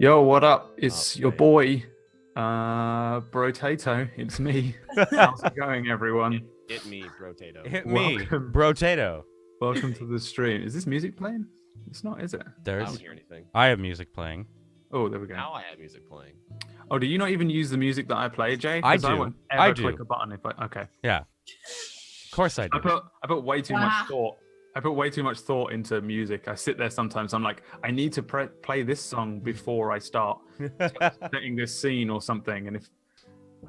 Yo, what up? It's your boy, Brotato. It's me. How's it going, everyone? Hit me, Brotato. Hit me, Welcome. Brotato. Welcome to the stream. Is this music playing? It's not, is it? I There's. don't hear anything. I have music playing. Oh, there we go. Now I have music playing. Oh, do you not even use the music that I play, Jay? I 'Cause do. won't ever I do. click a button if I. Okay. Yeah. Of course I do. I put way too much thought. I put way too much thought into music. I sit there sometimes. I'm like, I need to play this song before I start setting this scene or something. And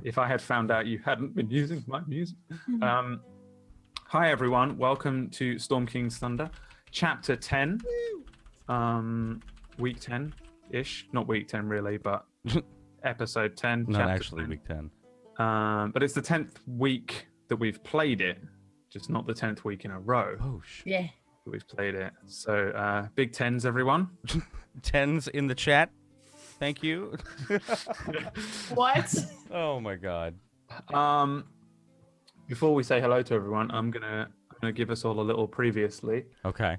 if I had found out you hadn't been using my music. Hi everyone, welcome to Storm King's Thunder, Chapter 10, Week 10-ish. Not Week 10 really, but Episode 10. Not Chapter actually 10. week 10. But it's the 10th week that we've played it. Just not the 10th week in a row Oh, Yeah. that we've played it. So, big 10s, everyone. 10s in the chat. Thank you. What? Oh my god. Before we say hello to everyone, I'm gonna give us all a little previously. Okay.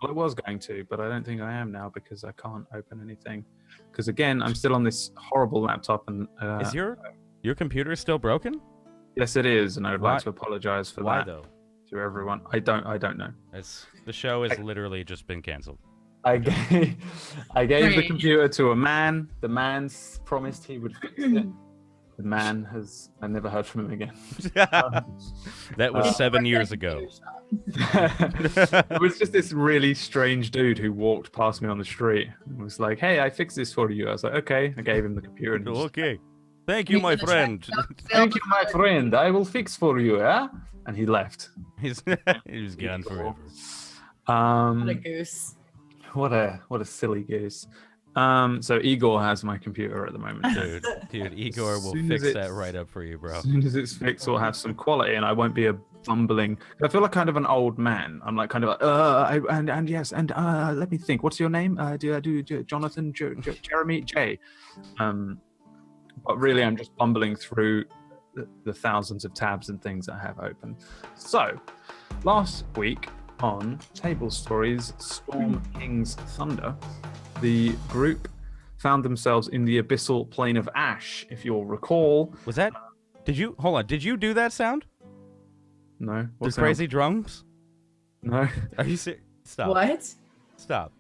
Well, I was going to, but I don't think I am now because I can't open anything. Because again, I'm still on this horrible laptop, and Is your computer still broken? yes, it is, and I would Why- like to apologize for Why that though? to everyone. I don't know. The show has literally just been canceled. I gave the Great. computer to a man. The man promised he would fix it. The man I never heard from him again. That was 7 years ago. It was just this really strange dude who walked past me on the street and was like, "Hey, I fixed this for you." I was like, "Okay." I gave him the computer. And he just, Okay. Thank you, my friend. "Thank you, my friend. I will fix for you." Yeah, and he left. He was gone forever. What a goose. What a silly goose. So Igor has my computer at the moment. Dude, Igor will Soon as fix that it's- right up for you, bro. As soon as it's fixed, we'll have some quality, and I won't be a bumbling. I feel like kind of an old man. I'm like kind of like, and yes, and let me think. What's your name? Do Jonathan, Jeremy, Jay. But really, I'm just bumbling through the thousands of tabs and things I have open. So, last week on TableStory's Storm King's Thunder, the group found themselves in the Abyssal Plane of Ash. If you'll recall, Was that? Hold on? Did you do that sound? no, The what's that? crazy drums? No, Are you serious? Stop. What? Stop.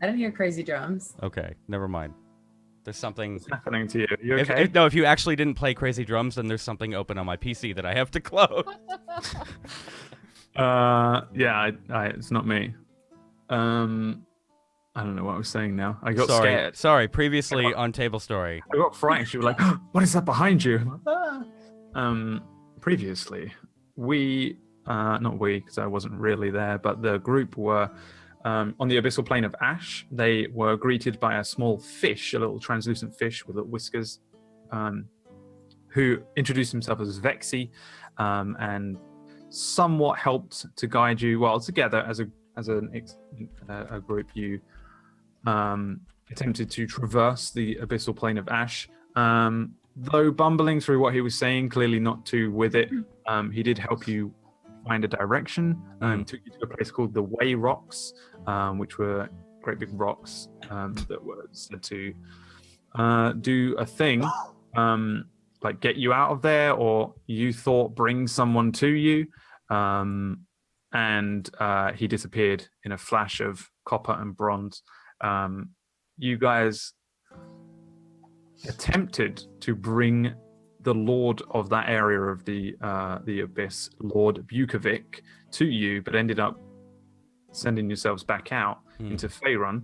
I didn't hear crazy drums. Okay, never mind. There's something. what's happening to you? You okay? If you actually didn't play crazy drums, then there's something open on my PC that I have to close. Yeah, it's not me. I don't know what I was saying now. I got Sorry. scared. Sorry. Previously on TableStory. I got frightened. She was like, "Oh, what is that behind you?" I'm like, "Ah." Previously, not we, because I wasn't really there, but the group were on the Abyssal Plane of Ash. They were greeted by a small fish, a little translucent fish with little whiskers, who introduced himself as Vexy, and somewhat helped to guide you. Well, together as a group, you attempted to traverse the Abyssal Plane of Ash. Though bumbling through what he was saying, clearly not too with it, he did help you find a direction. Took you to a place called the Way Rocks, which were great big rocks that were said to do a thing, like get you out of there, or you thought bring someone to you. And he disappeared in a flash of copper and bronze. You guys attempted to bring the lord of that area of the abyss, Lord Bukovic, to you, but ended up sending yourselves back out into Faerun,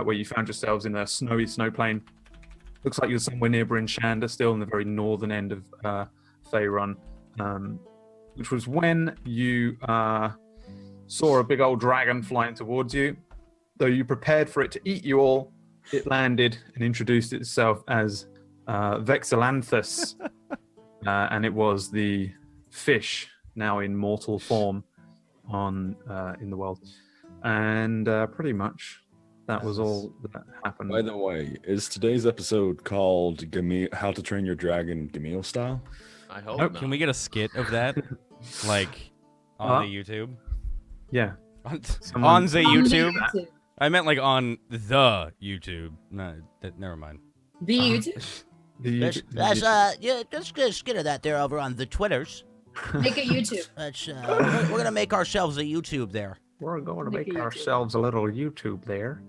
where you found yourselves in a snowy snowplain. Looks like you're somewhere near Bryn Shander, still in the very northern end of Faerun, which was when you saw a big old dragon flying towards you. Though you prepared for it to eat you all, it landed and introduced itself as Vexalanthus, and it was the fish now in mortal form in the world. And pretty much that was all that happened. By the way, is today's episode called How to Train Your Dragon Gamil style? I hope Nope. not. Can we get a skit of that, like on the YouTube? Yeah. On Someone- the YouTube. I meant like on the YouTube. No, never mind. The YouTube. Yeah, just get that there over on the Twitters. Make a YouTube. We're gonna make ourselves a YouTube there. We're going to Make make a YouTube. ourselves a little YouTube there.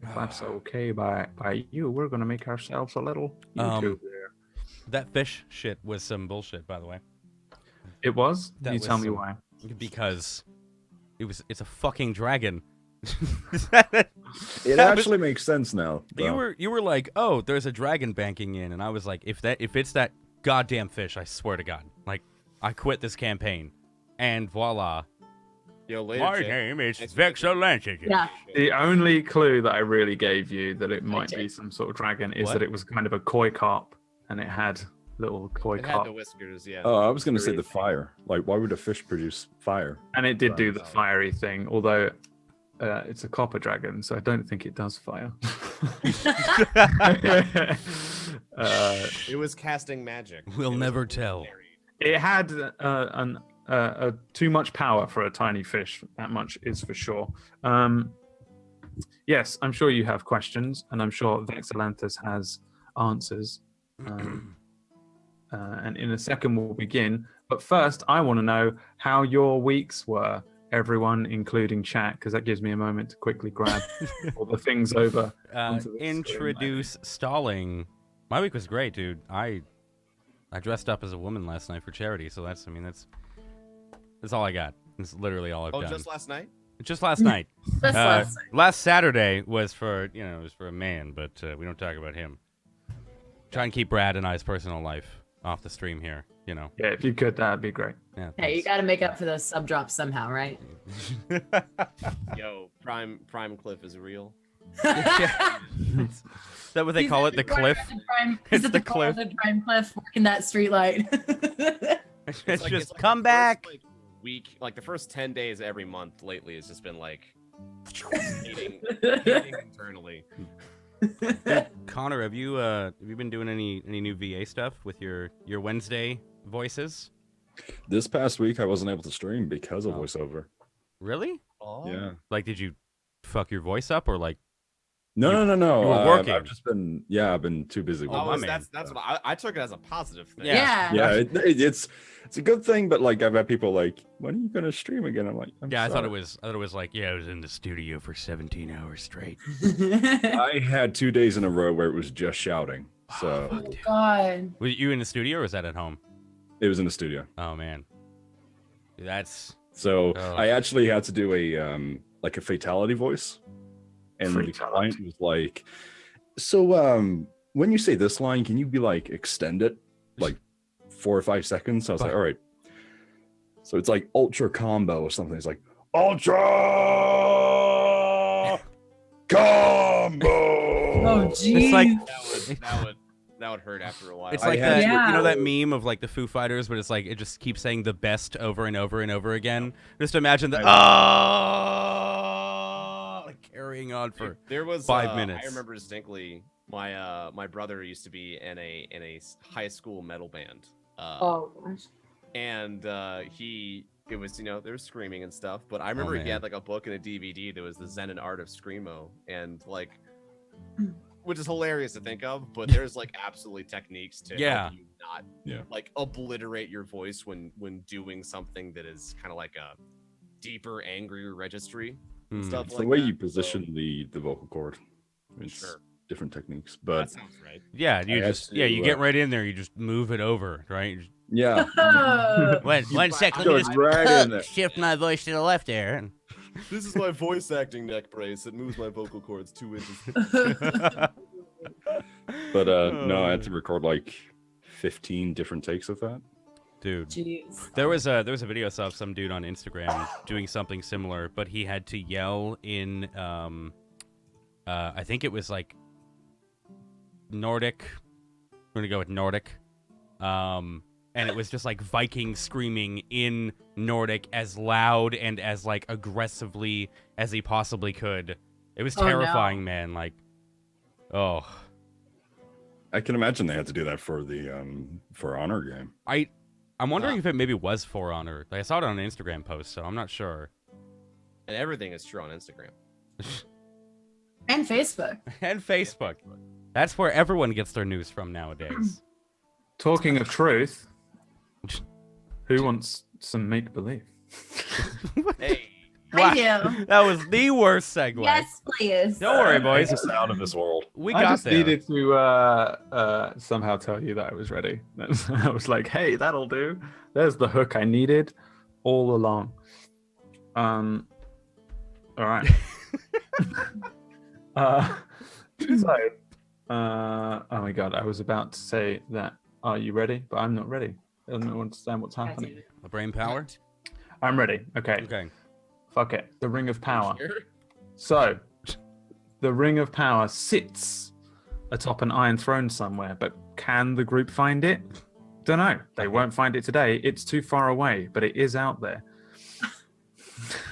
If that's okay by you, we're going to make ourselves a little YouTube there. That fish shit was some bullshit, by the way. It was? That You was tell me some- why. Because it's a fucking dragon. It actually makes sense now. You were like, oh, there's a dragon banking in, and I was like, if it's that goddamn fish, I swear to God, like I quit this campaign, and voila, Yo, later, my Jake. name is Thanks for Vexalanthus. Yeah. The only clue that I really gave you that it might Jake. be some sort of dragon is What? that it was kind of a koi carp, and it had little koi It had carp, the whiskers, yeah. Oh, I was going to say There the is. fire. Like, why would a fish produce fire? and it did do the Right. fiery thing. Although it's a copper dragon, so I don't think it does fire. It was casting magic. We'll It was never tell. legendary. It had too much power for a tiny fish. That much is for sure. Yes, I'm sure you have questions, and I'm sure Vexalanthus has answers. And in a second, we'll begin. But first, I want to know how your weeks were, everyone, including chat, because that gives me a moment to quickly grab all the things over. onto the screen. Introduce stalling. My week was great, dude. I dressed up as a woman last night for charity, so that's all I got. That's literally all I've Oh, done. just last night? Just last night. That's last night. Last Saturday was for a man, but we don't talk about him. Try and keep Brad and I's personal life off the stream here. Yeah, if you could, that'd be great. Yeah. Hey, you thanks. got to make up for those sub drops somehow, right? Yo, Prime Cliff is real. Is that what they call it? The cliff? It's It's the the cliff. The prime cliff working that street light. It's like- just like come the first, back. like, week, like the first 10 days every month lately has just been like eating internally. Connor, have you been doing any new VA stuff with your Wednesday voices? This past week, I wasn't able to stream because of Oh. voiceover. Really? Oh. Yeah. Like, did you fuck your voice up, or like? No, You- no. you were working. I've just been, I've been too busy with Oh, Oh, my it. man. that's what I took it as a positive thing. Yeah. Yeah, it's a good thing, but like I've had people like, when are you gonna stream again? I'm like, Yeah, I thought sorry. it was like, yeah, I was in the studio for 17 hours straight. I had 2 days in a row where it was just shouting, so Oh, God. Were you in the studio or was that at home? it was in the studio. Oh man, that's So Oh. I actually had to do a like a fatality voice, and the Fatality. client was like, "So when you say this line, can you be like extend it like 4 or 5 seconds?" So I was like, "All right." So it's like ultra combo or something. It's like ultra combo. Oh, geez. it's like That would hurt after a while. it's I like had that. to- You know that Yeah. meme of like the Foo Fighters, but it's like it just keeps saying the best over and over and over again. Just imagine that. Like carrying on for. There was 5 minutes. I remember distinctly my brother used to be in a high school metal band. Oh, gosh. And it was there was screaming and stuff, but I remember he man. had like a book and a DVD that was the Zen and Art of Screamo, and like which is hilarious to think of, but there's like absolutely techniques to Yeah. help you not Yeah. like obliterate your voice when doing something that is kind of like a deeper, angrier registry and Hmm. stuff It's like the way that. you position the vocal cord. It's Sure. different techniques, That but sounds right. Yeah, you I had just to, you get right in there. You just move it over, right? You just- yeah, Oh. One second, Go let me just right in there. shift my voice to the left there. And This is my voice acting neck brace. It moves my vocal cords 2 inches. But no, I had to record like 15 different takes of that. Dude, Jeez. there was a video I saw of some dude on Instagram doing something similar, but he had to yell in I think it was like Nordic. We're gonna go with Nordic. And it was just like Viking screaming in Nordic as loud and as like aggressively as he possibly could. It was Oh, no. terrifying, man. Like, oh, I can imagine they had to do that for the for Honor game. I'm wondering if it maybe was For Honor. Like, I saw it on an Instagram post, so I'm not sure. And everything is true on Instagram. And Facebook. And Facebook. That's where everyone gets their news from nowadays. Talking of truth, who wants some make believe? Hey, Wow. I do. That was the worst segue. Yes, please. Don't worry, boys. It's out of this world. We I got just there. needed to somehow tell you that I was ready. I was like, hey, that'll do. There's the hook I needed all along. All right. Oh my god, I was about to say that. Are you ready? But I'm not ready. I don't understand what's happening. The brain power? I'm ready. Okay. Okay. Fuck it. The Ring of Power. here? So, the Ring of Power sits atop an iron throne somewhere, but can the group find it? Don't know. They won't find it today. It's too far away, but it is out there.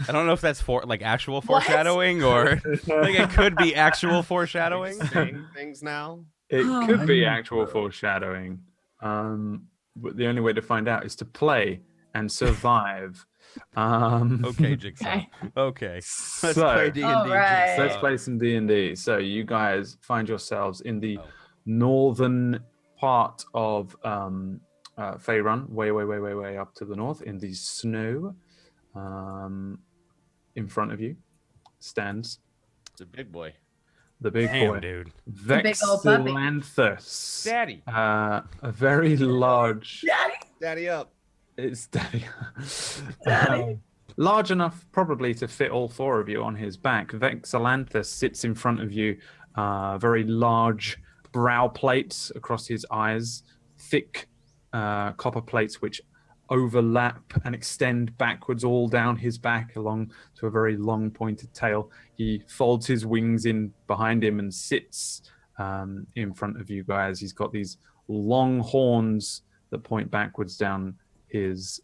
I don't know if that's actual foreshadowing or like it could be actual foreshadowing. Saying things now. It Oh, could be I actual foreshadowing. But the only way to find out is to play and survive. Okay, Jigsaw. Okay. Okay. Let's So- play D&D. All right. Let's play some D&D. So you guys find yourselves in the Oh. northern part of Faerun, way up to the north in the snow. In front of you stands It's a big boy. the big Damn, boy, dude. big old puppy. Vexalanthus. Daddy. A very large. Daddy up. It's daddy. Daddy. Large enough, probably, to fit all four of you on his back. Vexalanthus sits in front of you, very large brow plates across his eyes, thick copper plates which overlap and extend backwards all down his back along to a very long pointed tail. He folds his wings in behind him and sits in front of you guys. He's got these long horns that point backwards down his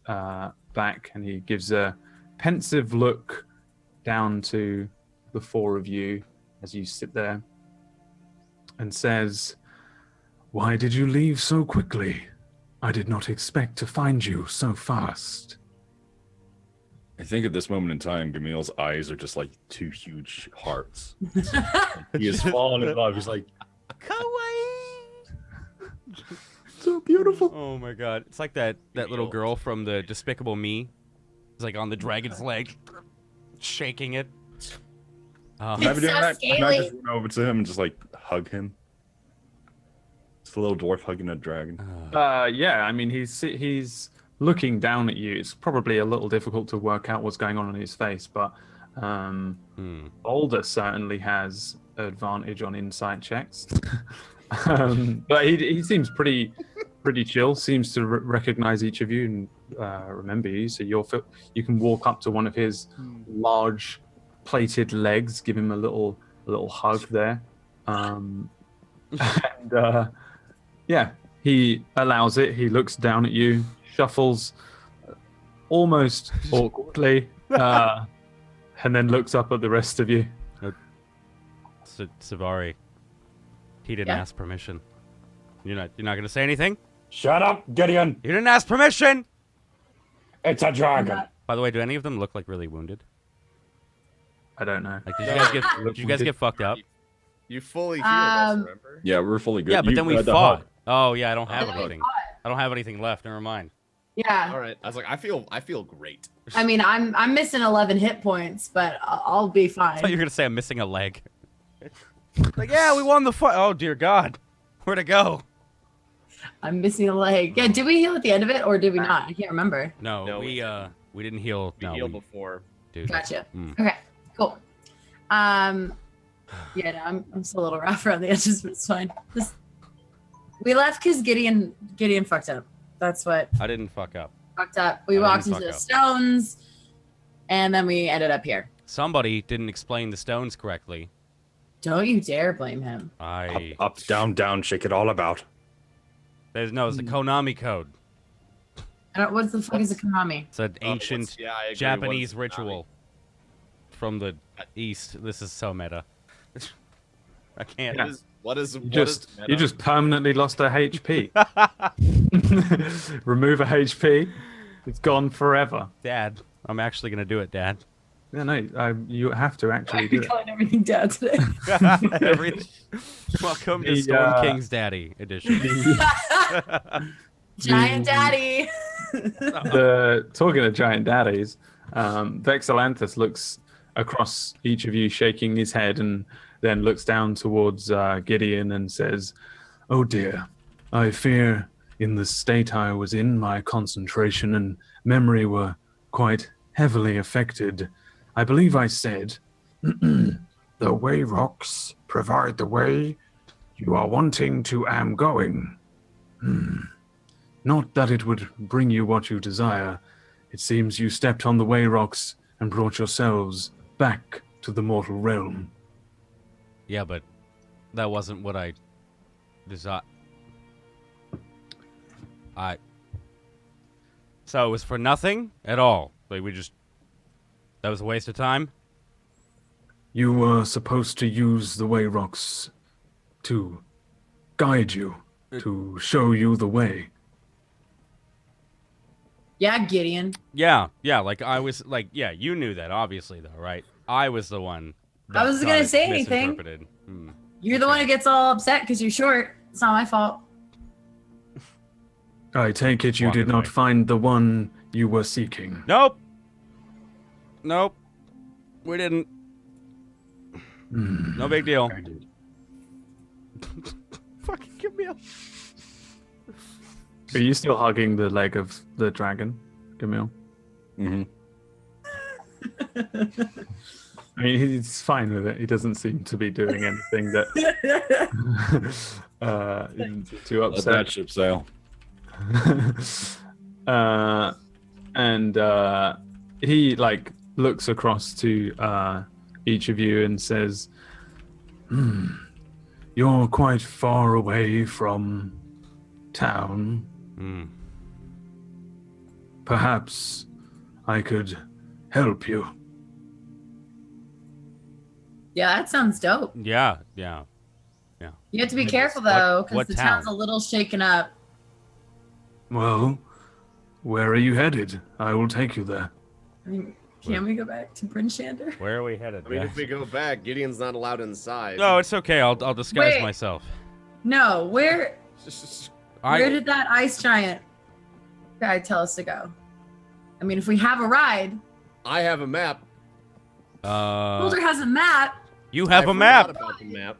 back, and he gives a pensive look down to the four of you as you sit there and says, "Why did you leave so quickly? I did not expect to find you so fast." I think at this moment in time, Gamil's eyes are just like two huge hearts. He is falling in love. He's like, Kawaii. so beautiful. Oh my god. It's like that little girl from the Despicable Me. It's like on the dragon's leg, shaking it. Can I be It's doing so that? Can I scaly. just run over to him and just like hug him? It's a little dwarf hugging a dragon. Yeah, I mean, he's looking down at you. It's probably a little difficult to work out what's going on in his face, but Alder certainly has advantage on insight checks. But he seems pretty chill. Seems to recognize each of you and remember you. So you can walk up to one of his large plated legs, give him a little hug there, and yeah, he allows it. He looks down at you, shuffles almost awkwardly, and then looks up at the rest of you. Savari. He didn't Yeah? ask permission. You're not gonna say anything? Shut up, Gideon! You didn't ask permission! It's a dragon. By the way, do any of them look like really wounded? I don't know. Like, did you guys get fucked up? You fully healed us, remember? Yeah, we're fully good. Yeah, but You then we had the fought. hug. Oh yeah, I don't have then we anything. I don't have anything left. Never mind. Yeah. All right. I was like, I feel great. I mean, I'm missing 11 hit points, but I'll be I thought you fine. were gonna say I'm missing a leg. Like, yeah, we won the fight. Oh dear God, where'd it go? I'm missing a leg. Yeah, did we heal at the end of it or did we not? I can't remember. No, No, we didn't heal. We No, healed before. dude. Gotcha. Mm. Okay, cool. Yeah, no, I'm still a little rough around the edges, but it's fine. We left because Gideon fucked up. That's what I didn't fuck up. fucked up. We I walked didn't into the fuck up. stones, and then we ended up here. Somebody didn't explain the stones correctly. Don't you dare blame him. Up, down, down, shake it all about. It's the Konami code. I don't. What the fuck is a Konami? It's an ancient Yeah, I agree. Japanese What's Konami? ritual from the east. This is so meta. I can't. Yeah. What is You just permanently lost a HP. Remove a HP, it's gone forever. Dad, I'm actually gonna do it, Dad. Yeah, no, you have to actually do We're it. calling everything dad today. Everything. Welcome to The, Storm King's Daddy edition. Giant daddy. Talking of giant daddies, Vexalanthus looks across each of you, shaking his head, and then looks down towards Gideon and says, "Oh dear, I fear in the state I was in, my concentration and memory were quite heavily affected. I believe I said, the way rocks provide the way you are wanting to am going. Not that it would bring you what you desire. It seems you stepped on the way rocks and brought yourselves back to the mortal realm." Yeah, but that wasn't what I desired. So it was for nothing at all. Like that was a waste of time. You were supposed to use the way rocks to guide you, to show you the way. Yeah, Gideon. Yeah, like I was like, yeah, you knew that obviously though, right? I was the one. I wasn't got gonna it say anything. misinterpreted. You're the one who gets all upset because you're short. It's not my fault. I take it you Walking did not away. find the one you were seeking. Nope. We didn't. Hmm. No big deal. I did. Fucking give me a. Are you still hugging the leg of the dragon, Camille? Mm-hmm. I mean, he's fine with it. He doesn't seem to be doing anything that isn't too Let upset. that ship sail. And he like looks across to each of you and says, "You're quite far away from town. Perhaps I could help you." Yeah, that sounds dope. Yeah. You have to be careful What- though, what because the town's town? a little shaken up. Well, where are you headed? I will take you there. I mean, can we go back to Bryn Shander? Where are we headed? I mean, if we go back, Gideon's not allowed inside. No, it's okay. I'll disguise Wait. myself. No, where I did that ice giant guy tell us to go? I mean, if we have a ride, I have a map. Boulder has a map. you have I a map. forgot about the map.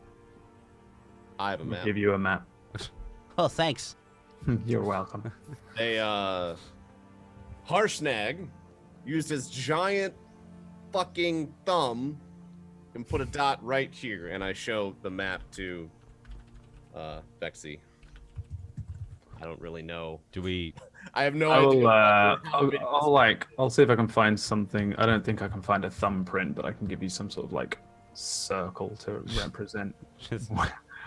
I have a I'll map. give you a map. Oh, thanks. You're welcome. Harshnag used his giant fucking thumb and put a dot right here, and I show the map to Vexy. I don't really know. Do we? I have no I will. idea. I'll see if I can find something. I don't think I can find a thumbprint, but I can give you some sort of like circle to represent. Just,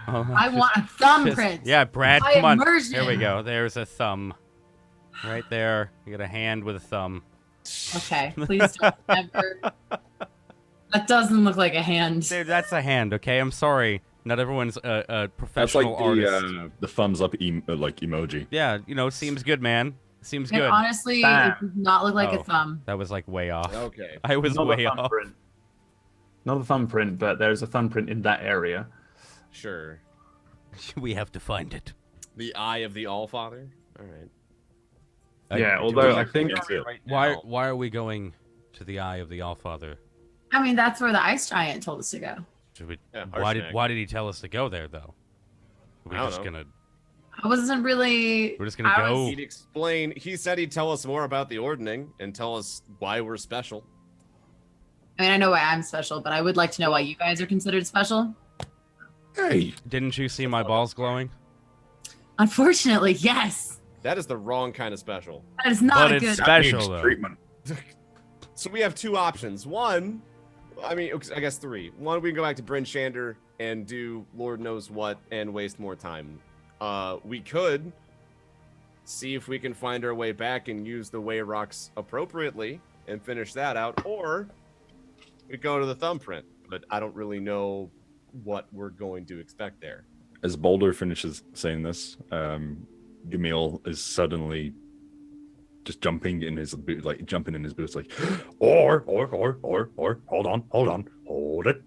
I want a thumbprint. Yeah, Brad, By come on. immersion. There we go. There's a thumb. Right there. You got a hand with a thumb. Okay, please don't ever. That doesn't look like a hand. Dude, that's a hand, okay? I'm sorry. Not everyone's a That's professional like artist. the thumbs up like emoji. Yeah, seems good, man. Seems And good. honestly, Bam. it does not look like Oh. a thumb. That was like way off. Okay. I was Not way a off. thumbprint. Not a thumbprint, but there's a thumbprint in that area. Sure. We have to find it. The Eye of the Allfather? Alright. Yeah, do although we- I think Why are we going to the Eye of the Allfather? I mean, that's where the ice giant told us to go. Should we, Yeah, why Harshnag. did he tell us to go there though? We're I don't just know. gonna I wasn't really. we're just gonna I go. was- He'd explain. He said he'd tell us more about the ordning and tell us why we're special. I mean, I know why I'm special, but I would like to know why you guys are considered special. Hey, Didn't you see my balls glowing? Unfortunately, yes. That is the wrong kind of special. That is not But a it's good. special needs though. treatment. So we have two options. One, I mean, I guess three. One, we can go back to Bryn Shander and do Lord knows what and waste more time. We could see if we can find our way back and use the way rocks appropriately and finish that out, or we go to the thumbprint. But I don't really know what we're going to expect there. As Boulder finishes saying this, Gamil is suddenly just jumping in his boot, like jumping in his boots, like, or, hold it.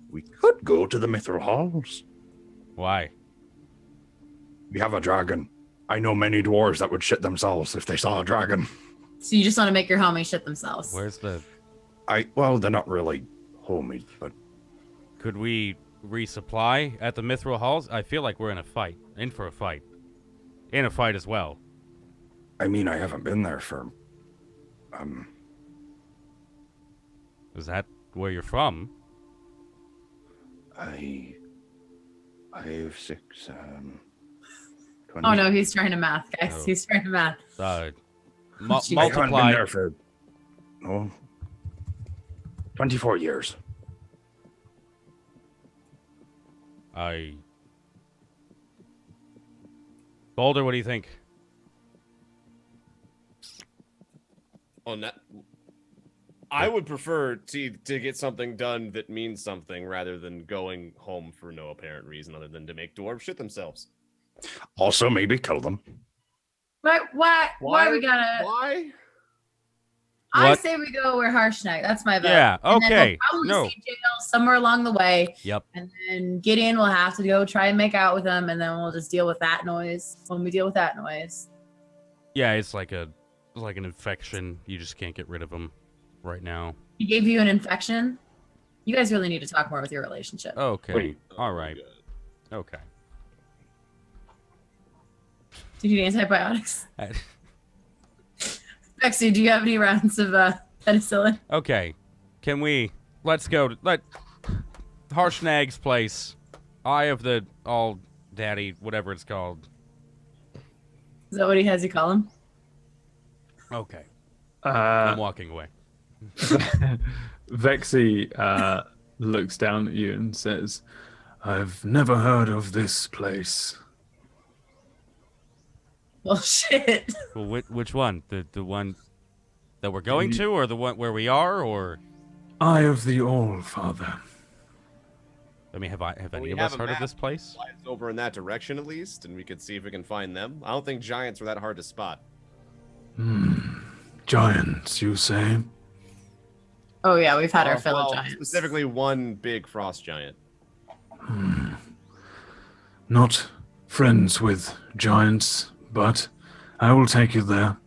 We could go to the Mithril Halls. Why? We have a dragon. I know many dwarves that would shit themselves if they saw a dragon. So you just want to make your homies shit themselves. Where's the... Well, they're not really homey, but Could we resupply at the Mithril Halls? I feel like we're in for a fight. In a fight as well. I mean, I haven't been there for, Is that where you're from? 5, 6, 20. Oh no, he's trying to math, guys. Oh. He's trying to math. Mu- Jeez. I haven't been multiply. there for, 24 years. Boulder, what do you think? On that, I would prefer to get something done that means something rather than going home for no apparent reason other than to make dwarves shit themselves. Also, maybe kill them. Why we gotta? Why? I What? say we go where Harshnag. That's my vote. Yeah, And then okay. We'll No. probably see jail somewhere along the way, Yep. and then Gideon will have to go try and make out with him, and then we'll just deal with that noise when we deal with that noise. Yeah, it's like an infection. You just can't get rid of them right now. He gave you an infection. You guys really need to talk more with your relationship. Okay. Wait. All right. Okay. Did you need antibiotics? Bexy, do you have any rounds of penicillin? Okay. Let's go. Harshnag's place. Eye of the All Daddy, whatever it's called. Is that what he has you call him? Okay. I'm Uh, walking away. Vexy looks down at you and says, "I've never heard of this place." Well, shit. Well, which one? The one that we're going to, or the one where we are, or? Eye of the All-Father. I mean, have any we of have us a heard of map. this place? Fly us over in that direction at least, and we could see if we can find them. I don't think giants are that hard to spot. Giants, you say? Oh yeah, we've had our fill Well, of giants. specifically one big frost giant. Not friends with giants, but I will take you there.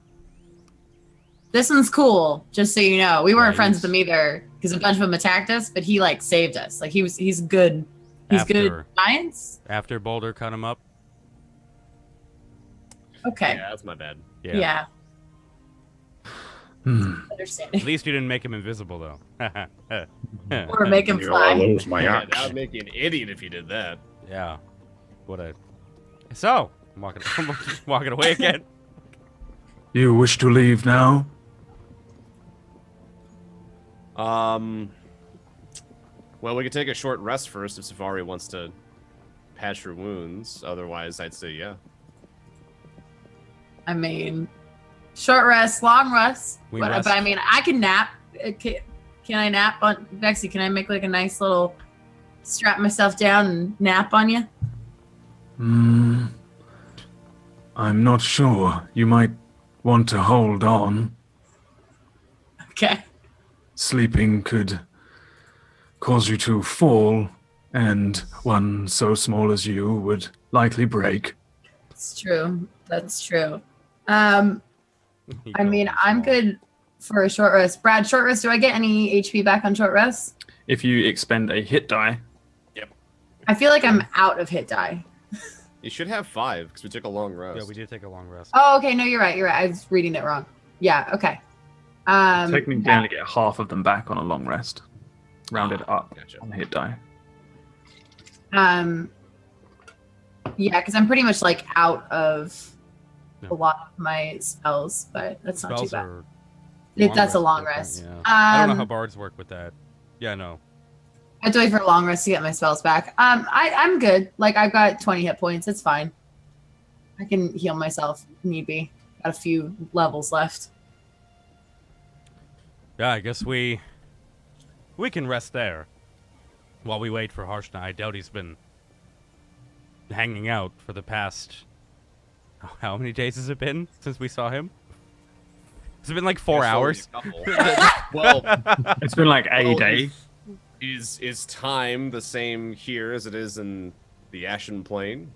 This one's cool, just so you know. We weren't Yeah, friends he's- with him either, because a bunch of them attacked us, but he like saved us. Like he's good. He's good After- at giants. After Boulder cut him up? Okay. Yeah, that's my bad. Yeah. Hmm. Understanding. At least you didn't make him invisible, though. Or make him I'll fly. lose my Yeah, axe. that would make you an idiot if you did that. Yeah. What a... So, I'm walking away again. You wish to leave now? Well, we could take a short rest first if Safari wants to patch her wounds. Otherwise, I'd say yeah. I mean, short rest, long rest. We But rest. I mean, I can nap. Can I nap on Vexy? Can I make like a nice little strap myself down and nap on you? I'm not sure. You might want to hold on. Okay. Sleeping could cause you to fall, and one so small as you would likely break. It's true. That's true. I mean, I'm good for a short rest. Brad, short rest, do I get any HP back on short rest? If you expend a hit die, I feel like I'm out of hit die. You should have 5 because we took a long rest. Yeah, we did take a long rest. Oh, okay. No, you're right. You're right. I was reading it wrong. Yeah. Okay. technically you only get half of them back on a long rest. Rounded up Gotcha. on the hit die. Yeah, because I'm pretty much like out of Yeah. a lot of my spells, but that's not too Spells bad. are That's a long different, rest. Yeah. I don't know how Um, bards work with that. Yeah, no. I have to wait for a long rest to get my spells back. I'm good. Like I've got 20 hit points. It's fine. I can heal myself if need be. Got a few levels left. Yeah, I guess we can rest there while we wait for Harshna. I doubt he's been hanging out for the past... How many days has it been since we saw him? It's been like 4 hours. Well, It's been like a well, day. is time the same here as it is in the Ashen Plane?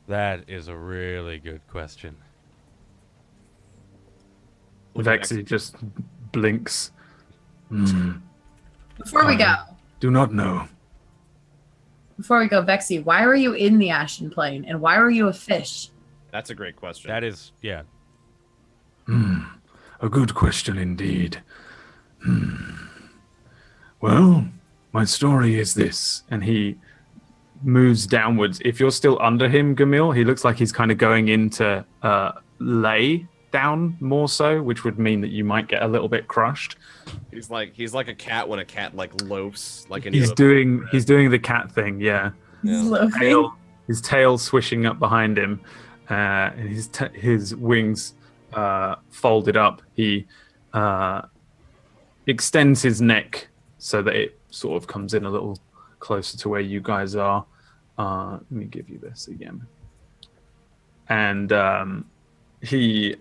That is a really good question. Vexy just blinks. Hmm. Before we go, Do not know. Vexy, why were you in the Ashen Plane, and why were you a fish? That's a great question. That is, yeah. A good question indeed. Well, my story is this, and he moves downwards. If you're still under him, Gamil, he looks like he's kind of going into lay down more so, which would mean that you might get a little bit crushed. He's like a cat when a cat like loafs like He's doing the cat thing, yeah. Loafing. His tail swishing up behind him, and his wings folded up. He extends his neck so that it sort of comes in a little closer to where you guys are. Let me give you this again. And he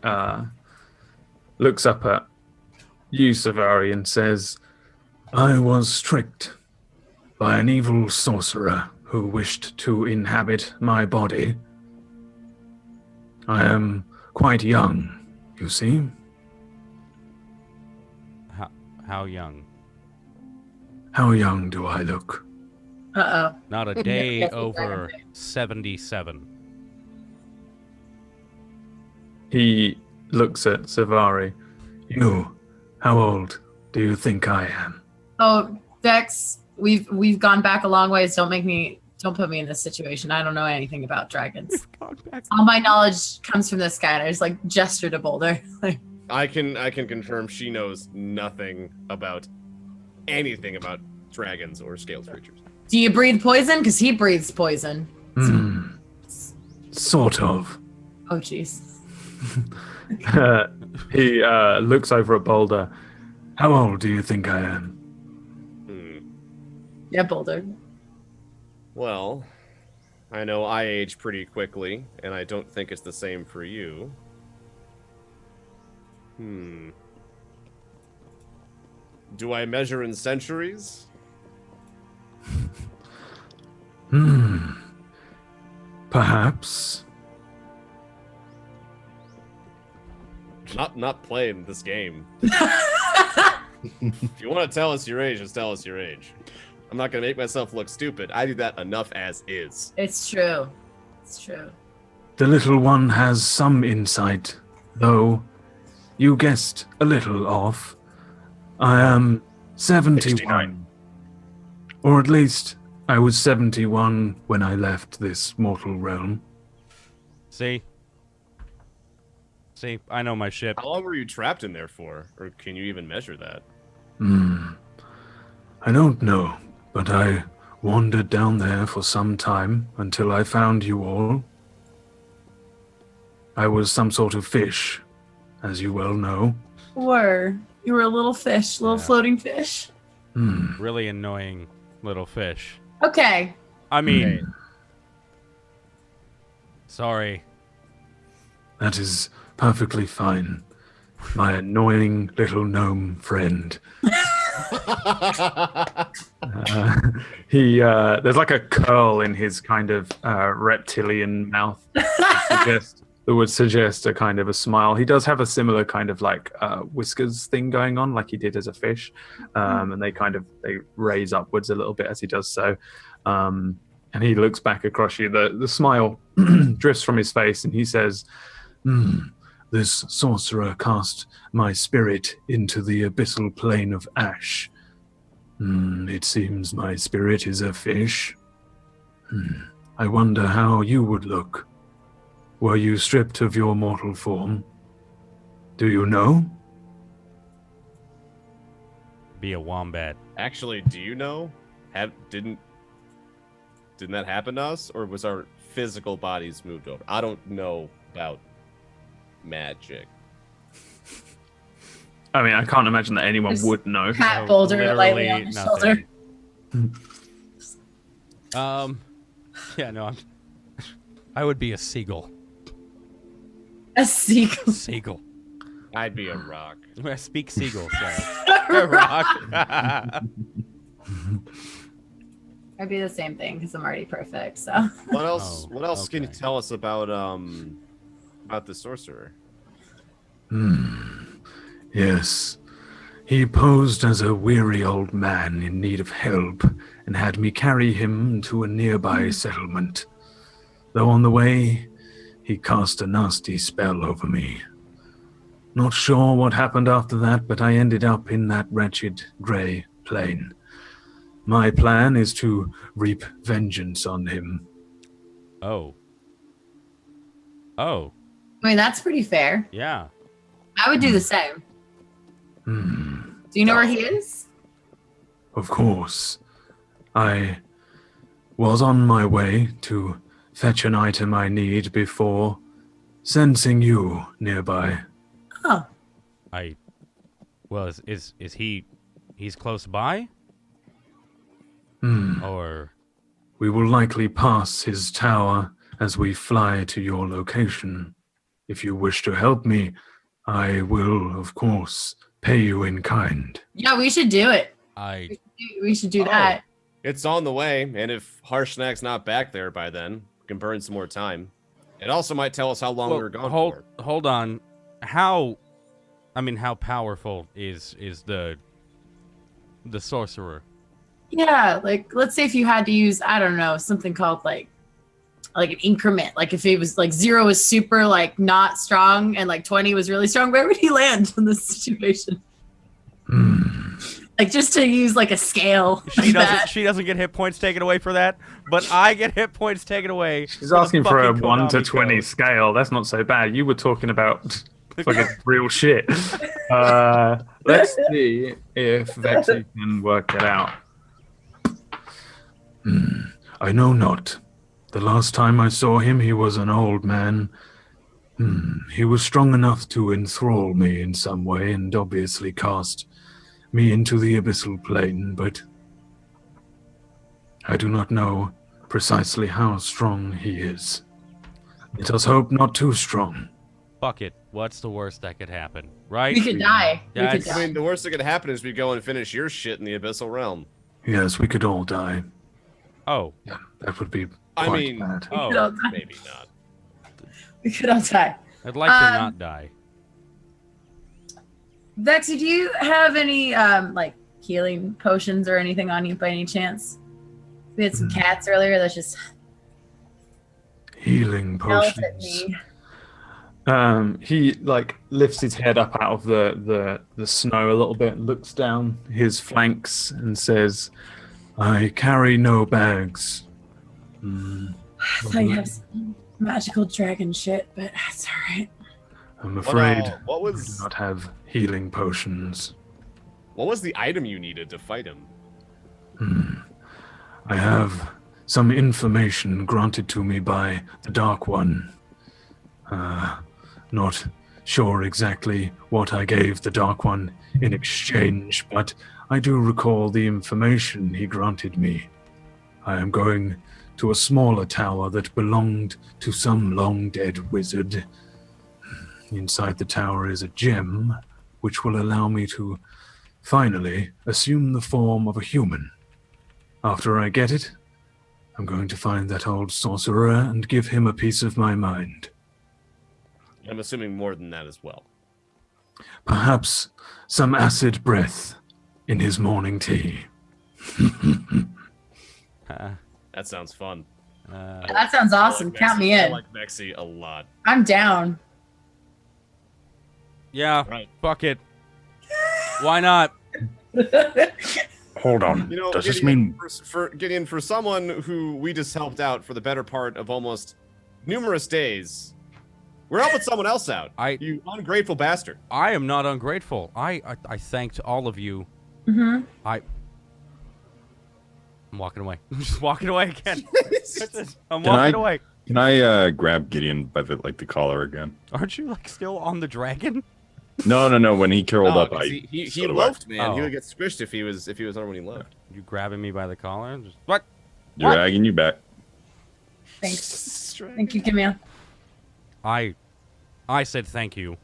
looks up at you, Savari, and says, I was tricked by an evil sorcerer who wished to inhabit my body. I am quite young, you see. How young? How young do I look? Uh-oh. Not a day over 77. He looks at Savari. You, how old do you think I am? Oh, Vex, we've gone back a long ways. Don't put me in this situation. I don't know anything about dragons. All my knowledge comes from this guy. And I just like gesture to Boulder. Like, I can confirm she knows nothing about anything about dragons or scaled creatures. do you breathe poison? Because he breathes poison. Sort of. Oh, jeez. He looks over at Boulder. How old do you think I am? Yeah, Boulder. Well, I know I age pretty quickly, and I don't think it's the same for you. Do I measure in centuries? Perhaps. Not playing this game. If you want to tell us your age, just tell us your age. I'm not gonna make myself look stupid. I do that enough as is. It's true. It's true. The little one has some insight, though you guessed a little off. I am 71. 69. Or at least I was 71 when I left this mortal realm. See, I know my ship. How long were you trapped in there for? Or can you even measure that? I don't know, but I wandered down there for some time until I found you all. I was some sort of fish, as you well know. You were a little fish, little floating fish. Really annoying little fish. Okay. I mean, sorry. That is perfectly fine. My annoying little gnome friend. There's like a curl in his kind of reptilian mouth that would suggest a kind of a smile. He does have a similar kind of like whiskers thing going on, like he did as a fish, and they raise upwards a little bit as he does so. And he looks back across you. The smile drifts from his face, and he says, "This sorcerer cast my spirit into the Abyssal Plane of Ash. It seems my spirit is a fish. I wonder how you would look. Were you stripped of your mortal form? Do you know?" Be a wombat. Actually, do you know? Didn't that happen to us, or was our physical bodies moved over? I don't know about magic. I mean, I can't imagine that anyone There's would know. Pat Boulder lightly on his shoulder. Yeah, no, I would be a seagull. A seagull. Seagull. I'd be a rock. Speak seagull, sir. Rock. I'd be the same thing because I'm already perfect. So What else? Oh, What else can you okay. tell us about the sorcerer? Yes. He posed as a weary old man in need of help and had me carry him to a nearby settlement. Though on the way, he cast a nasty spell over me. Not sure what happened after that, but I ended up in that wretched grey plane. My plan is to reap vengeance on him. Oh. Oh. I mean that's pretty fair. Yeah. I would do the same. Do you know where he is? Of course. I was on my way to fetch an item I need before sensing you nearby. Oh, Well, is he? He's close by. Or We will likely pass his tower as we fly to your location. If you wish to help me, I will, of course, pay you in kind. yeah, we should do it. I We should do Oh. that. It's on the way, and if Harshnag's not back there by then, we can burn some more time. It also might tell us how long we were gone for. hold on. How powerful is the sorcerer? Yeah, like let's say if you had to use, I don't know, something called like an increment. Like if it was like 0 is super like not strong and like 20 was really strong, where would he land in this situation? Like just to use like a scale. She like that. doesn't get hit points taken away for that, but I get hit points taken away. She's asking for a fucking 1 to Konami 20 code. scale. That's not so bad. You were talking about fucking real shit. Let's see if Vexy can work it out. I know not. The last time I saw him, he was an old man. He was strong enough to enthrall me in some way and obviously cast me into the Abyssal Plane, but I do not know precisely how strong he is. Let us hope not too strong. Fuck it. What's the worst that could happen? Right? We could die. Yeah, We could it's- I die. mean, the worst that could happen is we go and finish your shit in the Abyssal Realm. Yes, we could all die. Oh. Yeah, that would be I quite mean- bad. We could all Oh. die. Maybe not. We could all die. I'd like to not die. Vexy, do you have any like healing potions or anything on you by any chance? We had some cats earlier that's just Healing yelled at potions. me. He like lifts his head up out of the snow a little bit, looks down his flanks, and says, "I carry no bags." I thought you had some magical dragon shit, but that's alright. I'm afraid What I do was not have healing potions. the item you needed to fight him? I have some information granted to me by the Dark One. Not sure exactly what I gave the Dark One in exchange, but I do recall the information he granted me. I am going to a smaller tower that belonged to some long-dead wizard. Inside the tower is a gem, which will allow me to finally assume the form of a human. After I get it, I'm going to find that old sorcerer and give him a piece of my mind. I'm assuming more than that as well. Perhaps some acid breath in his morning tea. That sounds fun. That sounds awesome. I like Count Vexy. me I in. like Vexy a lot. I'm down. Yeah. Right. Fuck it. Why not? Hold on. You know, Does this Gideon, mean for Gideon, for someone who we just helped out for the better part of almost numerous days, we're helping someone else out. You ungrateful bastard. I am not ungrateful. I thanked all of you. Mm-hmm. I'm walking away. I'm just walking away again. I'm Can walking I- away. Can I grab Gideon by the collar again? Aren't you like still on the dragon? No. When he curled up, 'cause I he stood away. loafed, man. He Oh. would get squished if he was on when he loafed. You grabbing me by the collar? Just, what? Dragging you back. Thanks. Thank you, Camille. I said thank you.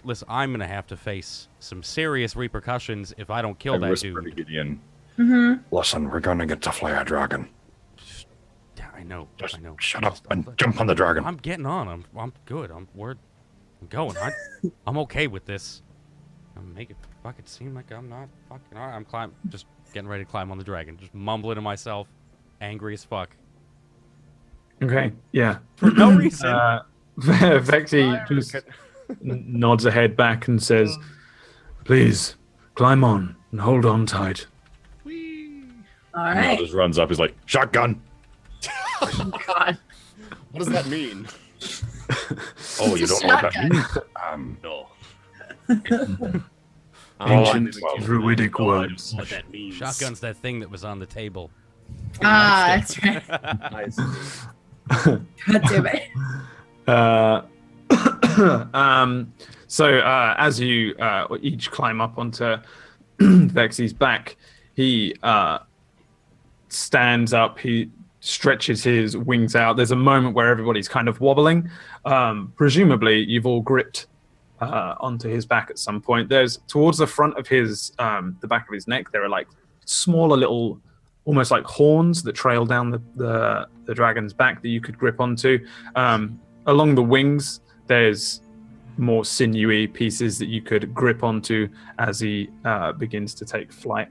listen. I'm gonna have to face some serious repercussions if I don't kill I that whisper to dude. Gideon, Mm-hmm. listen, we're gonna get to fly a dragon. Yeah, I know. Just I know. shut up and jump on the dragon. I'm getting on. I'm good. I'm going. I'm okay with this. I'm making fucking seem like I'm not fucking. All right, I'm just getting ready to climb on the dragon. Just mumbling to myself, angry as fuck Okay, yeah. for no reason. Vexy just nods a head back and says, "Please climb on and hold on tight." All And Mel right. just runs up. He's like, shotgun. Oh, God. What does that mean? Oh, you don't know what that Shotgun. means? No. Ancient well, druidic words. What that means. Shotgun's that thing that was on the table. That's right. Nice. God damn it. As you each climb up onto Vexy's back, he stands up, he stretches his wings out. There's a moment where everybody's kind of wobbling. Presumably, you've all gripped onto his back at some point. There's towards the front of his, the back of his neck, there are like smaller little, almost like horns that trail down the dragon's back that you could grip onto. Along the wings, there's more sinewy pieces that you could grip onto as he begins to take flight.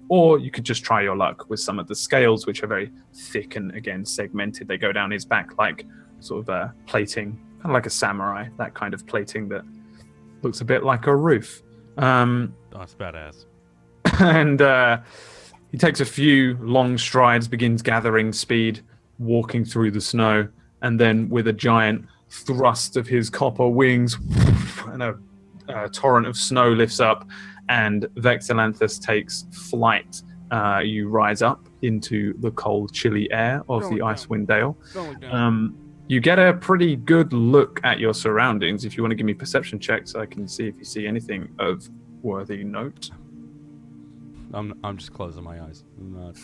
Or you could just try your luck with some of the scales, which are very thick and, again, segmented. They go down his back like sort of plating, kind of like a samurai, that kind of plating that looks a bit like a roof. Oh, it's badass. And he takes a few long strides, begins gathering speed, walking through the snow, and then with a giant thrust of his copper wings, and a torrent of snow lifts up, and Vexalanthus takes flight. You rise up into the cold, chilly air of the Icewind Dale. You get a pretty good look at your surroundings. If you want to give me perception checks, I can see if you see anything of worthy note. I'm just closing my eyes. I'm not...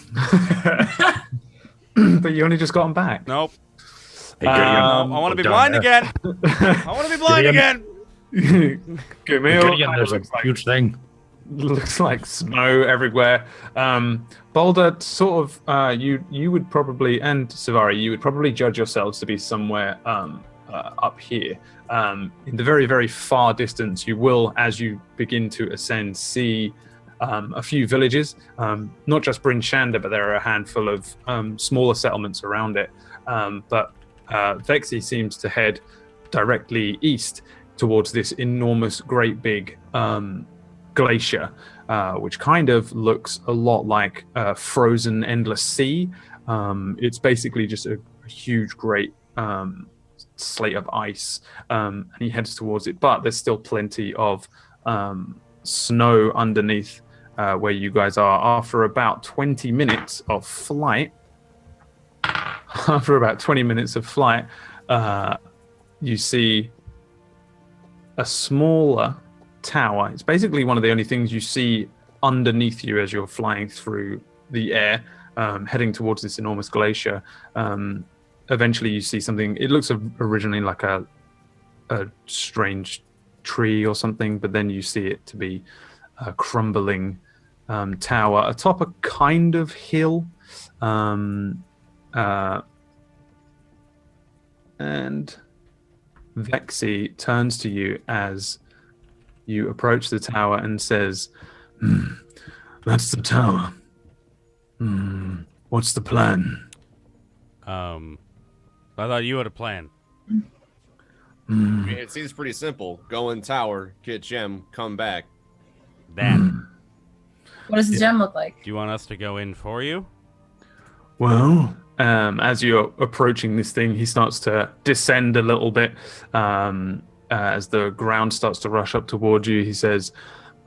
But you only just got them back. Nope. Hey, Gideon, I want to be blind again. I want to be blind again. Camille, Gideon, there's a huge thing. looks like snow everywhere. Boulder, sort of, you would probably, and Savari, you would probably judge yourselves to be somewhere up here. In the very, very far distance, you will, as you begin to ascend, see a few villages, not just Bryn Shander, but there are a handful of smaller settlements around it. But Vexy seems to head directly east towards this enormous, great big glacier, which kind of looks a lot like a frozen endless sea. It's basically just a huge, great slate of ice, and he heads towards it. But there's still plenty of snow underneath where you guys are. After about 20 minutes of flight, you see a smaller tower. It's basically one of the only things you see underneath you as you're flying through the air, heading towards this enormous glacier. Eventually you see something. It looks originally like a strange tree or something, but then you see it to be a crumbling tower atop a kind of hill. And Vexy turns to you as you approach the tower and says, "That's the tower. What's the plan?" I thought you had a plan. I mean, it seems pretty simple. Go in tower, get gem, come back. That. What does the gem look like? Do you want us to go in for you? Well, as you're approaching this thing, he starts to descend a little bit. As the ground starts to rush up towards you, he says,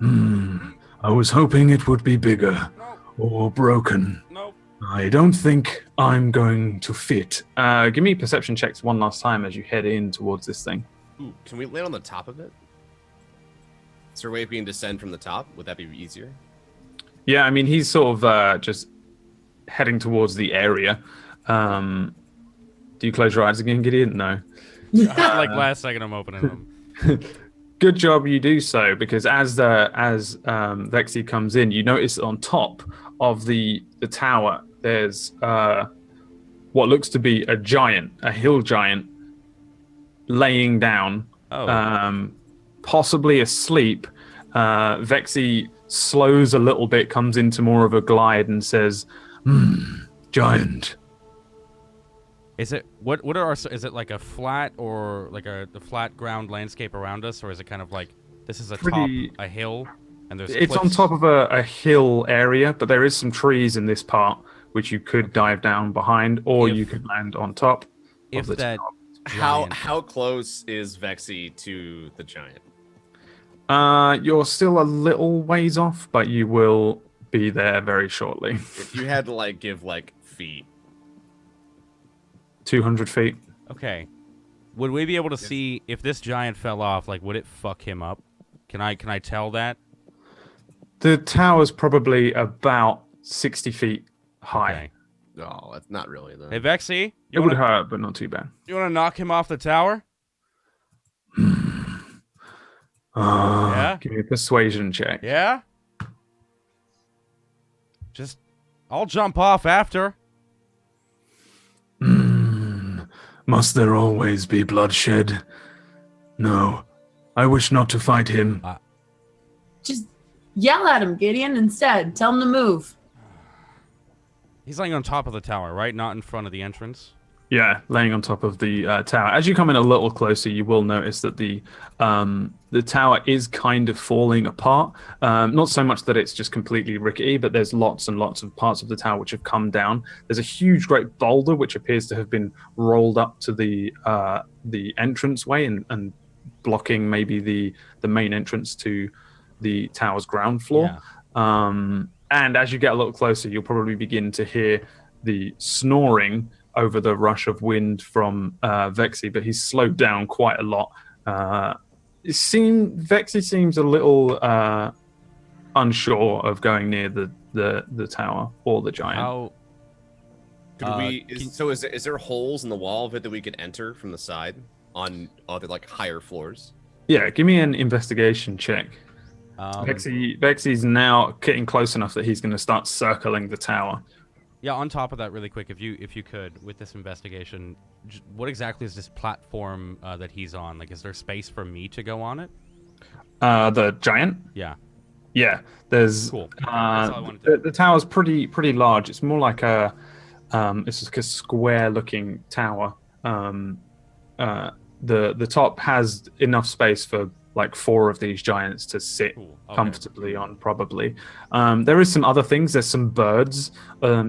"I was hoping it would be bigger or broken. Nope. I don't think I'm going to fit." Give me perception checks one last time as you head in towards this thing. Ooh, can we land on the top of it? Is there a way we can descend from the top? Would that be easier? Yeah, I mean, he's sort of just heading towards the area. Do you close your eyes again, Gideon? No. Like last second I'm opening them. good job you do so, because as Vexy comes in, you notice on top of the tower there's what looks to be a hill giant, laying down, possibly asleep. Vexy slows a little bit, comes into more of a glide, and says, "Giant." Is it is it like a flat or like the flat ground landscape around us, or is it kind of like this is a hill and there's It's cliffs? on top of a hill area, but there is some trees in this part which you could dive down behind, or you could land on top of the tower. How close is Vexy to the giant? You're still a little ways off, but you will be there very shortly. If you had to like give like feet. 200 feet. Okay. Would we be able to see if this giant fell off? Like, would it fuck him up? Can I tell that? The tower's probably about 60 feet high. Okay. No, that's not really though. Hey, Vexy, It would hurt, but not too bad. you want to knock him off the tower? Yeah? Give me a persuasion check. Yeah? I'll jump off after. Must there always be bloodshed? No. I wish not to fight him. Just yell at him, Gideon, instead. Tell him to move. He's laying on top of the tower, right? Not in front of the entrance. Yeah, laying on top of the tower. As you come in a little closer, you will notice that the tower is kind of falling apart. Not so much that it's just completely rickety, but there's lots and lots of parts of the tower which have come down. There's a huge, great boulder which appears to have been rolled up to the entranceway and blocking maybe the main entrance to the tower's ground floor. Yeah. And as you get a little closer, you'll probably begin to hear the snoring over the rush of wind from Vexy, but he's slowed down quite a lot. Vexy seems a little unsure of going near the tower or the giant. How? Is there holes in the wall of it that we could enter from the side on other like higher floors? Yeah, give me an investigation check. Vexy's now getting close enough that he's going to start circling the tower. Yeah, on top of that, really quick, if you could, with this investigation, what exactly is this platform that he's on? Like, is there space for me to go on it? The giant? Yeah. Yeah, there's. Cool. That's all I wanted to The tower's pretty large. It's more like it's like a square-looking tower. The top has enough space for like 4 of these giants to sit comfortably on, probably. There is some other things. There's some birds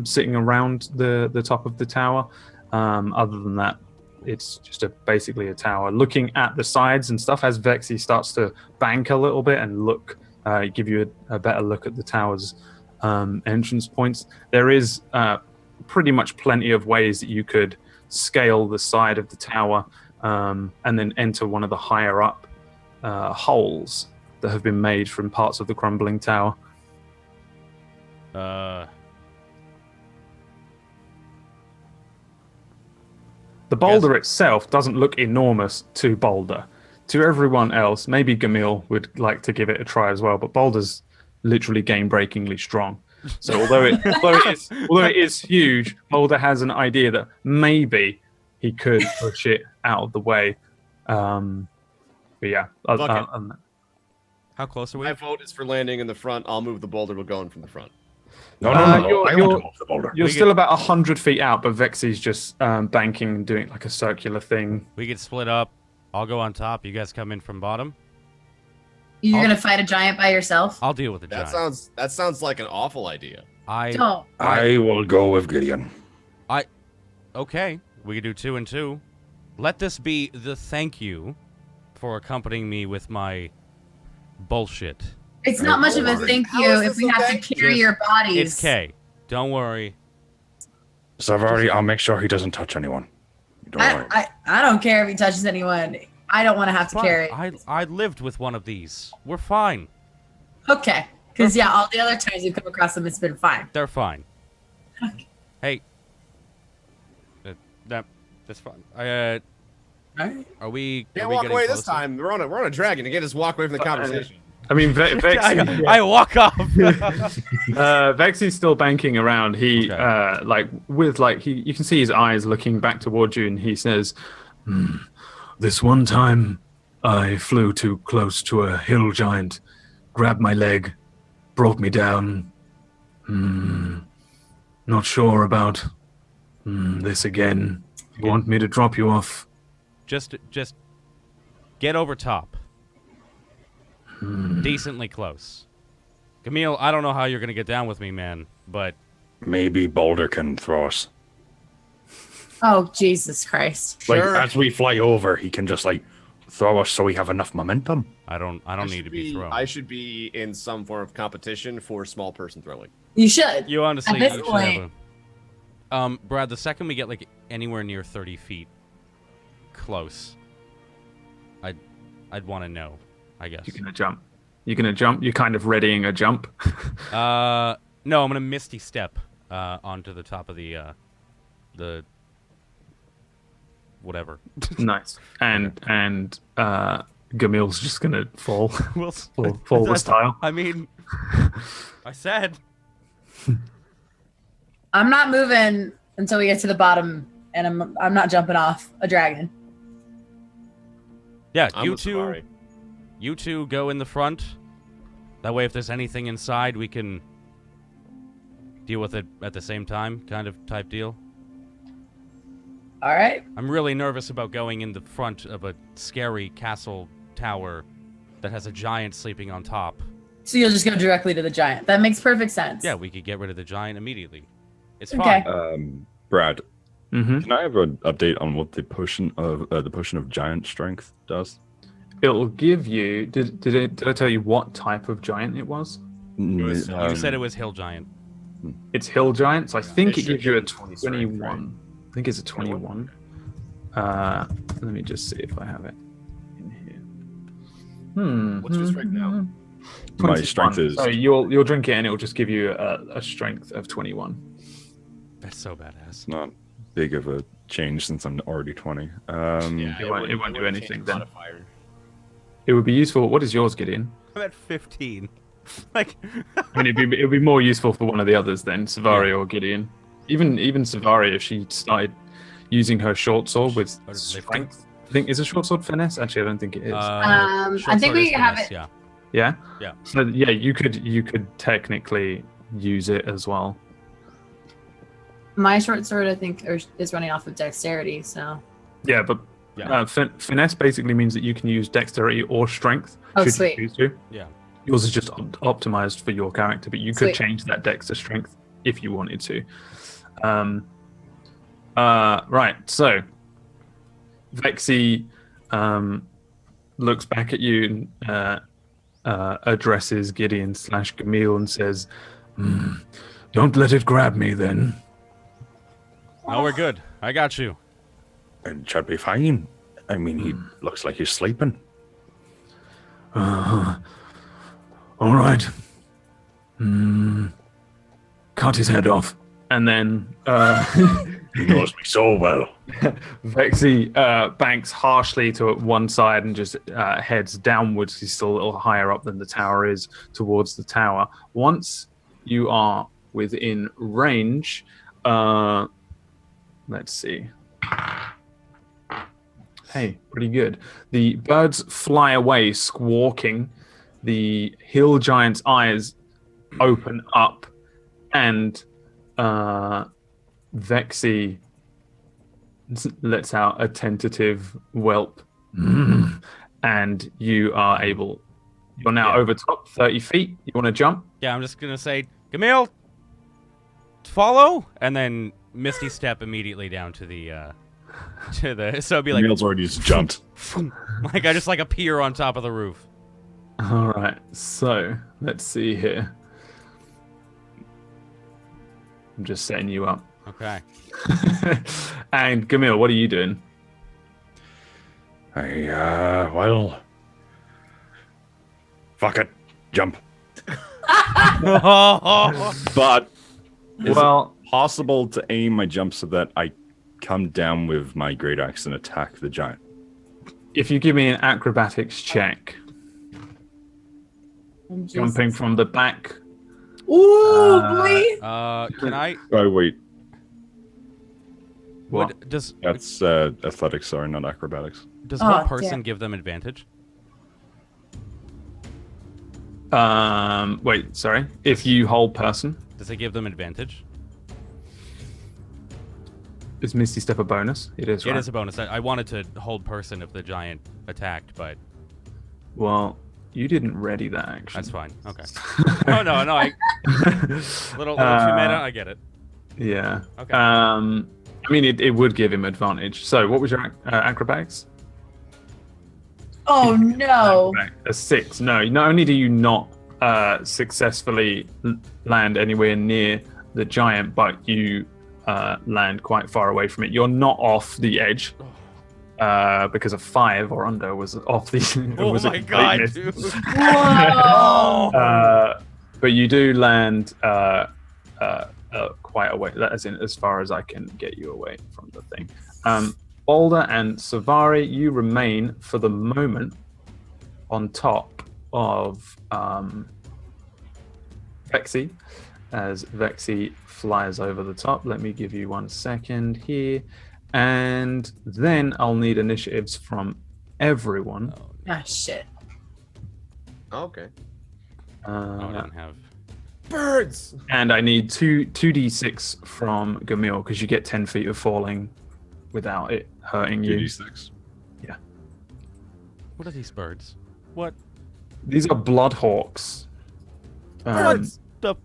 sitting around the top of the tower. Other than that, it's just basically a tower. Looking at the sides and stuff, as Vexy starts to bank a little bit and look, give you a better look at the tower's entrance points. There is pretty much plenty of ways that you could scale the side of the tower and then enter one of the higher up holes that have been made from parts of the crumbling tower. The boulder itself doesn't look enormous to Boulder. To everyone else, maybe Gamil would like to give it a try as well, but Boulder's literally game-breakingly strong. So although it is huge, Boulder has an idea that maybe he could push it out of the way. But yeah. How close are we? My vote is for landing in the front. I'll move the boulder. We'll go in from the front. No. I want to move the boulder. You're still about 100 feet out, but Vexy's just banking and doing like a circular thing. We could split up. I'll go on top. You guys come in from bottom. You're gonna fight a giant by yourself? I'll deal with the giant. That sounds like an awful idea. Don't. I will go with Gideon. Okay, we could do 2 and 2. Let this be the thank you for accompanying me with my bullshit. It's not much of a thank you if we have to carry your bodies. It's K. Don't worry. So I'll make sure he doesn't touch anyone. Don't worry. I don't care if he touches anyone. I don't want to have to Fine. carry. I lived with one of these. We're fine. Okay. Because, yeah, all the other times we've come across them, it's been fine. They're fine. Okay. Hey. That's fine. Alright. Are we? Can't are we walk getting away this closer? time. We're on a dragon. You can't just walk away from the conversation. I mean, Vexy, I walk off. Vexy's still banking around. He Okay. you can see his eyes looking back towards you, and he says, "This one time, I flew too close to a hill giant, grabbed my leg, brought me down. Not sure about this again. You want me to drop you off?" just get over top. Decently close. Camille, I don't know how you're gonna get down with me, man, but Maybe Boulder can throw us. Oh, Jesus Christ. Like Sure. as we fly over, he can just like throw us so we have enough momentum. I don't need to be thrown. I should be in some form of competition for small person throwing. You should. You honestly At this you should point- have a. Brad, the second we get like anywhere near 30 feet close, I'd want to know. I guess. You're gonna jump. You're gonna jump. You're kind of readying a jump. No, I'm gonna misty step onto the top of the whatever. Nice. And Gamil's just gonna fall. We'll fall with style. I mean, I said. I'm not moving until we get to the bottom, and I'm not jumping off a dragon. Yeah, I'm with Savari. you two go in the front. That way, if there's anything inside, we can deal with it at the same time, kind of type deal. All right. I'm really nervous about going in the front of a scary castle tower that has a giant sleeping on top. So you'll just go directly to the giant. That makes perfect sense. Yeah, we could get rid of the giant immediately. It's Okay. fine. Brad, Mm-hmm. can I have an update on what the potion of giant strength does? It'll give you. Did I tell you what type of giant it was? was- You said it was hill giant. It's hill giant, so I think it should gives you a give you 20 strength, 21. I think it's a 21. Let me just see if I have it in here. What's your strength now? My 21. strength is So you'll drink it, and it will just give you a strength of 21. That's so badass. not big of a change since I'm already 20. It won't do wouldn't anything change the then. modifier. It would be useful. What is yours, Gideon? I'm at 15. Like, I mean, it'd be more useful for one of the others then, Savari or Gideon. Even Savari, if she started using her short sword with Started lifting. strength. I think is a short sword finesse. Actually, I don't think it is. I short think sword we is have finesse, it- Yeah. Yeah. Yeah. So yeah, you could technically use it as well. My short sword, I think, is running off of dexterity. So. Yeah, but Yeah. finesse basically means that you can use dexterity or strength. Oh, should sweet. you choose to. Yeah. Yours is just optimized for your character, but you could Sweet. change that dex to strength if you wanted to. Right. So Vexy looks back at you and addresses Gideon / Camille and says, "Don't let it grab me, then." No, we're good. I got you. It should be fine. I mean, he looks like he's sleeping. All right. Cut his head off. And then He knows me so well. Vexy banks harshly to one side and just heads downwards. He's still a little higher up than the tower is, towards the tower. Once you are within range, let's see. Hey, pretty good. The birds fly away, squawking. The hill giant's eyes open up, and Vexy lets out a tentative whelp, and you are able. You're now Yeah. over top, 30 feet. You want to jump? Yeah, I'm just gonna say, Camille, follow, and then misty step immediately down to the so it'd be like Neil's already just jumped. like I just like appear on top of the roof. All right. So let's see here. I'm just setting you up. Okay. And Camille, what are you doing? Well, fuck it, jump. But is Well, it possible to aim my jump so that I come down with my great axe and attack the giant? if you give me an acrobatics check, jumping from the back. Ooh, boy. Can I? Oh wait, What? Does that's athletics, sorry, not acrobatics. one Oh, person damn. give them advantage? Wait, sorry. If you hold person, Does it give them advantage? is Misty Step a bonus? It is, right? It is a bonus. I wanted to hold person if the giant attacked, but Well, you didn't ready that action. that's fine. Okay. Oh no, I little too meta. I get it. Yeah. Okay. I mean, it would give him advantage. So, what was your acrobatics? Oh no. A 6. No, not only do you not successfully land anywhere near the giant, but you land quite far away from it. You're not off the edge because a 5 or under was off the. Oh was a my complete god, miss. dude. Whoa. But you do land quite away. That is as far as I can get you away from the thing. Boulder and Savari, you remain for the moment on top of Vexy, as Vexy flies over the top. Let me give you 1 second here, and then I'll need initiatives from everyone. Ah, shit. Okay. I don't have. Birds. And I need 2d6 from Gamil, because you get 10 feet of falling without it hurting you. 2d6. What are these birds? What? These are bloodhawks. What the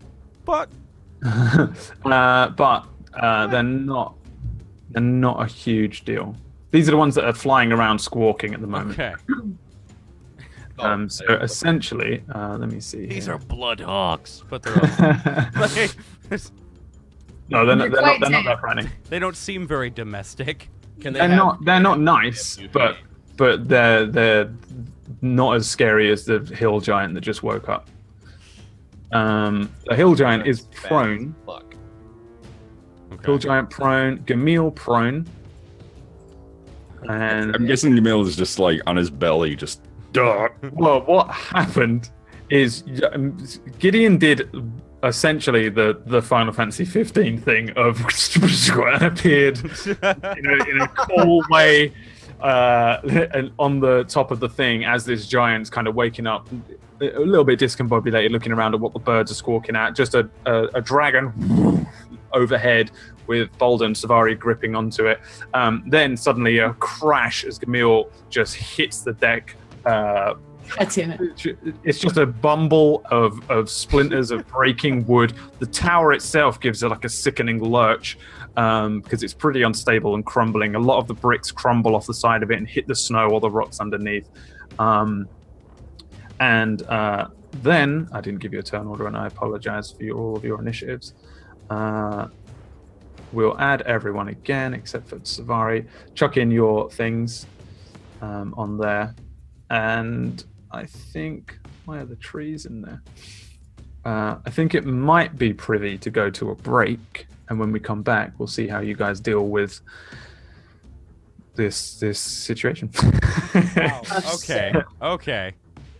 fuck? But they're not a huge deal. These are the ones that are flying around squawking at the moment. Okay. So essentially, let me see. These here. are blood hawks, but they're like, No, they're They're not quite that tame. frightening. they don't seem very domestic. Can they They're have- not nice, but they're not as scary as the hill giant that just woke up. The hill giant is Fast as prone. fuck. Hill Okay. giant prone. Gamil prone. And I'm guessing Emil is just like on his belly, just duh. well, what happened is Gideon did essentially the Final Fantasy 15 thing of and appeared in a cool way on the top of the thing as this giant's kind of waking up, a little bit discombobulated, looking around at what the birds are squawking at. Just a dragon overhead with Boulder and Savari gripping onto it. Then suddenly a crash as Gamil just hits the deck. That's it. It's just a bumble of splinters of breaking wood. The tower itself gives it like a sickening lurch because it's pretty unstable and crumbling. A lot of the bricks crumble off the side of it and hit the snow or the rocks underneath. And then I didn't give you a turn order, and I apologize for all of your initiatives. We'll add everyone again except for Savari. Chuck in your things on there. And I think, why are the trees in there? I think it might be privy to go to a break, and when we come back, we'll see how you guys deal with this situation. Wow. Okay.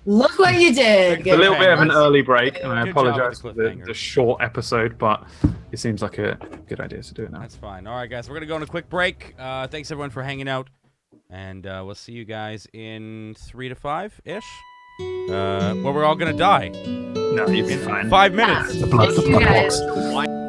Look what you did. It's a little bit of an Let's- early break, and I Good job with apologize the for cliffhanger. the short episode, but it seems like a good idea to do it now. That's fine. All right, guys, we're gonna go on a quick break. Thanks everyone for hanging out, and we'll see you guys in 3 to 5 ish. Where we're all gonna die No, you'll be in fine. 5 minutes. The blood You guys. box. Why-